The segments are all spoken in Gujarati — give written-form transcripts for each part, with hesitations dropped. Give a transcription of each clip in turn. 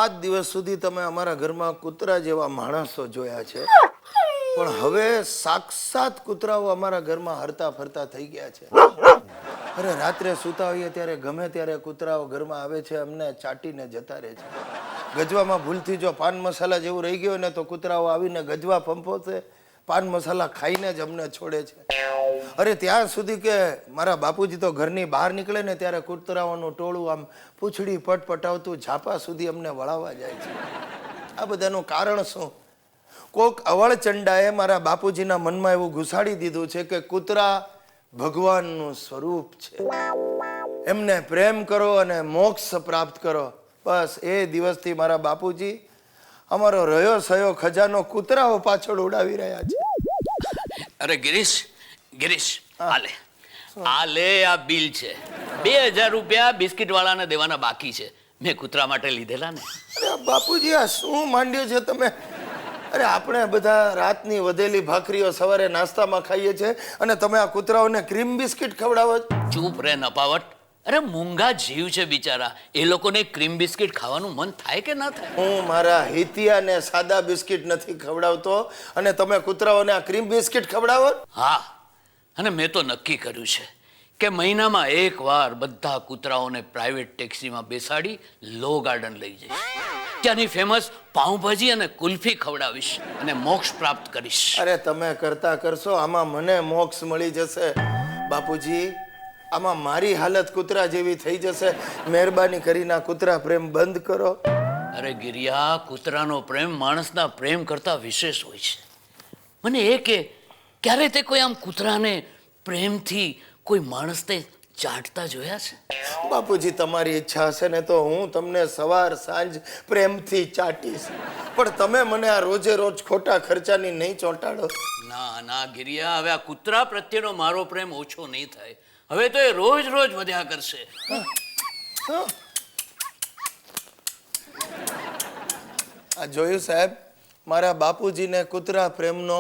આજ દિવસ સુધી તમે અમારા ઘરમાં કૂતરા જેવા માણસો જોયા છે, પણ હવે સાક્ષાત કૂતરાઓ અમારા ઘરમાં હરતા ફરતા થઈ ગયા છે. અરે રાત્રે સૂતા હોઈએ ત્યારે ગમે ત્યારે કૂતરાઓ ઘરમાં આવે છે, અમને ચાટીને જતા રહે છે. ગજવામાં ભૂલથી જો પાન મસાલા જેવું રહી ગયું ને તો કૂતરાઓ આવીને ગજવા પંપોશે, પાન મસાલા ખાઈને જ અમને છોડે છે. અરે ત્યાં સુધી કે મારા બાપુજી તો ઘરની બહાર નીકળે ને ત્યારે કૂતરાઓનું ટોળું આમ પૂંછડી પટપટાવતું ઝાપા સુધી અમને વળાવવા જાય છે. આ બધાનું કારણ શું? કોક અવળચંડાએ મારા બાપુજીના મનમાં એવું ઘુસાડી દીધું છે કે કૂતરા ભગવાનનું સ્વરૂપ છે, એમને પ્રેમ કરો અને મોક્ષ પ્રાપ્ત કરો. બસ એ દિવસથી મારા બાપુજી અમારો રહ્યો સયો ખજાનો કૂતરાઓ પાછળ ઉડાવી રહ્યા છે. અરે ગિરીશ, આ બિલ છે. 2000 રૂપિયા બિસ્કિટ વાળાને દેવાના બાકી છે. મેં કૂતરા માટે લીધેલા ને. અરે બાપુજી, આ શું માંડ્યો છે તમે? અરે આપણે બધા રાતની વધેલી ભાખરીઓ સવારે નાસ્તામાં ખાઈએ છીએ અને તમે આ કૂતરાઓને ક્રીમ બિસ્કિટ ખવડાવો છો? ચૂપ રે નપાવટ. અરે મૂંગા જીવ છે બિચારા, એ લોકોને ક્રીમ બિસ્કિટ ખાવાનું મન થાય કે ના થાય? હું મારા હિતિયાને સાદા બિસ્કિટ નથી ખવડાવતો અને તમે કૂતરાઓને આ ક્રીમ બિસ્કિટ ખવડાવો? હા, અને મેં તો નક્કી કર્યું છે કે મહિનામાં એકવાર બધા કૂતરાઓને પ્રાઇવેટ ટેક્સીમાં બેસાડી લો ગાર્ડન લઈ જઈશ. ત્યાંની ફેમસ પાઉંભાજી અને કુલ્ફી ખવડાવીશ અને મોક્ષ પ્રાપ્ત કરીશ. અરે તમે કરતા કરશો, આમાં મને મોક્ષ મળી જશે. બાપુજી, આમાં મારી હાલત કૂતરા જેવી થઈ જશે. મહેરબાની કરીને આ કૂતરા પ્રેમ બંધ કરો. અરે ગિરિયા, કૂતરાનો પ્રેમ માણસના પ્રેમ કરતા વિશેષ હોય છે. મને એ કે ક્યારે તે કોઈ આમ કૂતરાને પ્રેમથી કોઈ માણસને ચાટતા જોયા છે? બાપુજી, તમારી ઈચ્છા હશે ને તો હું તમને સવાર સાંજ પ્રેમથી ચાટીશ, પણ તમે મને આ રોજે રોજ ખોટા ખર્ચાની નહીં ચોંટાડો. ના ના ગિરિયા, હવે આ કૂતરા પ્રત્યેનો મારો પ્રેમ ઓછો નહીં થાય. હવે તો એ રોજ રોજ વધ્યા કરશે. આ જોયું સાહેબ, મારા બાપુજીને કૂતરા પ્રેમનો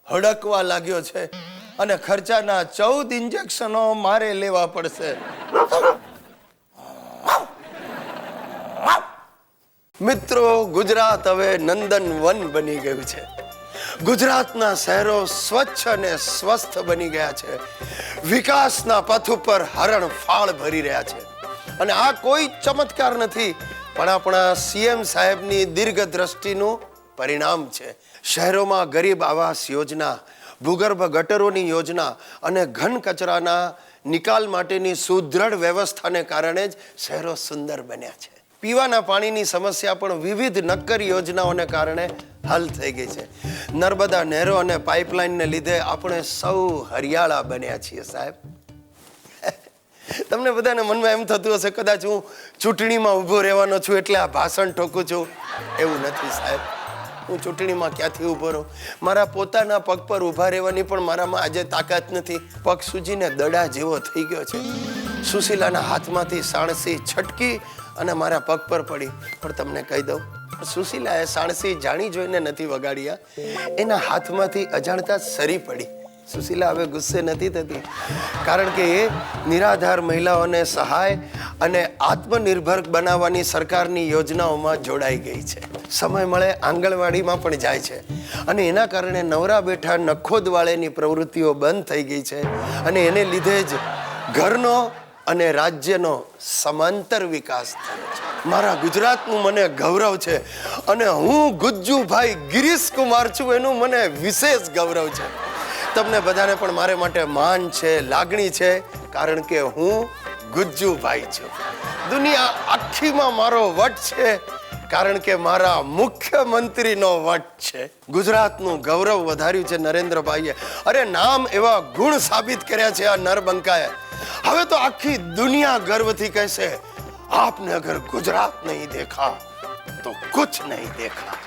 હડકવા લાગ્યો છે અને ખર્ચાના 14 ઇન્જેક્શનો મારે લેવા પડશે. મિત્રો, ગુજરાત હવે નંદનવન બની ગયું છે. ગુજરાતના શહેરો સ્વચ્છ અને સ્વસ્થ બની ગયા છે. વિકાસના પથ ઉપર હરણફાળ ભરી રહ્યા છે. અને આ કોઈ ચમત્કાર નથી, પણ આપણા સીએમ સાહેબની દીર્ઘ દ્રષ્ટિનું પરિણામ છે. શહેરોમાં ગરીબ આવાસ યોજના, ભૂગર્ભ ગટરોની યોજના અને ઘન કચરાના નિકાલ માટેની સુદૃઢ વ્યવસ્થાને કારણે જ શહેરો સુંદર બન્યા છે. પીવાના પાણીની સમસ્યા પણ વિવિધ નક્કર યોજનાઓને કારણે હલ થઈ ગઈ છે. નર્મદા નહેરો અને પાઇપલાઇનને લીધે આપણે સૌ હરિયાળા બન્યા છીએ. સાહેબ, તમને બધાને મનમાં એમ થતું હશે કદાચ હું ચૂંટણીમાં ઊભો રહેવાનો છું એટલે આ ભાષણ ઠોકું છું. એવું નથી સાહેબ, હું ચૂંટણીમાં ક્યાંથી ઊભો રહું? મારા પોતાના પગ પર ઊભા રહેવાની પણ મારામાં આજે તાકાત નથી. પગ સૂજીને દડા જેવો થઈ ગયો છે. સુશીલાના હાથમાંથી સાણસી છટકી અને મારા પગ પર પડી. પણ તમને કહી દઉં, સુશીલાએ સાણસી જાણી જોઈને નથી વગાડ્યા, એના હાથમાંથી અજાણતા સરી પડી. સુશીલા હવે ગુસ્સે નથી થતી, કારણ કે એ નિરાધાર મહિલાઓને સહાય અને આત્મનિર્ભર બનાવવાની સરકારની યોજનાઓમાં જોડાઈ ગઈ છે. સમય મળે આંગણવાડીમાં પણ જાય છે અને એના કારણે નવરા બેઠા નખોદવાળેની પ્રવૃત્તિઓ બંધ થઈ ગઈ છે અને એને લીધે જ ઘરનો અને રાજ્યનો સમાંતર વિકાસ થયો છે. મારા ગુજરાતનું મને ગૌરવ છે અને હું ગુજ્જુભાઈ ગિરીશ કુમાર છું એનું મને વિશેષ ગૌરવ છે. તમને બધાને પણ મારે માટે માન છે, લાગણી છે, કારણ કે હું ગુજ્જુભાઈ છું. દુનિયા આખીમાં મારો વટ છે કારણ કે મારા મુખ્યમંત્રીનો વટ છે. ગુજરાતનું ગૌરવ વધાર્યું છે નરેન્દ્રભાઈએ. અરે નામ એવા ગુણ સાબિત કર્યા છે આ નરબંકાએ. હવે તો આખી દુનિયા ગર્વથી કહેશે, આપને અગર ગુજરાત નહીં દેખા તો કુછ નહીં દેખા.